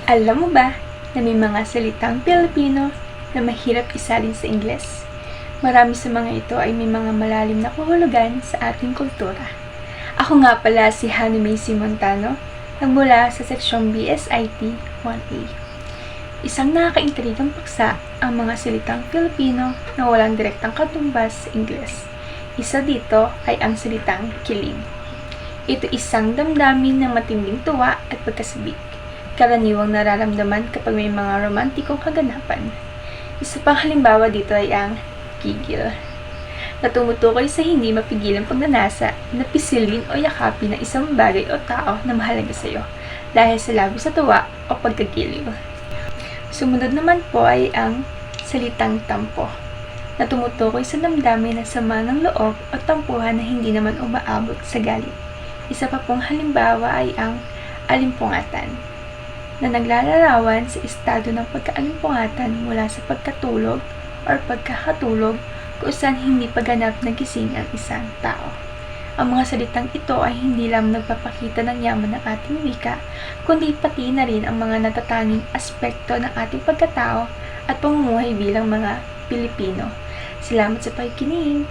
Alam mo ba na may mga salitang Pilipino na mahirap isalin sa Ingles? Marami sa mga ito ay may mga malalim na kahulugan sa ating kultura. Ako nga pala si Honey Macy Montano, nagmula sa seksyong BSIT 1A. Isang nakakaintrigang paksa ang mga salitang Pilipino na walang direktang katumbas sa Ingles. Isa dito ay ang salitang kilig. Ito isang damdamin ng matinding tuwa at pagkasabik. Karaniwang nararamdaman kapag may mga romantikong kaganapan. Isa pang halimbawa dito ay ang gigil, na tumutukoy sa hindi mapigilang pagnanasa na pisilin o yakapin ng isang bagay o tao na mahalaga sa iyo dahil sa labis sa tuwa o pagkagiliw. Sumunod naman po ay ang salitang tampo, na tumutukoy sa damdamin na sama ng loob o tampuhan na hindi naman umaabot sa galit. Isa pa pong halimbawa ay ang alimpungatan, na naglalarawan sa estado ng pagkaalimpungatan mula sa pagkatulog o pagkakatulog kung saan hindi paganap na gising ang isang tao. Ang mga salitang ito ay hindi lang nagpapakita ng yaman ng ating wika, kundi pati na rin ang mga natatanging aspekto ng ating pagkatao at pamumuhay bilang mga Pilipino. Salamat sa pakikinig!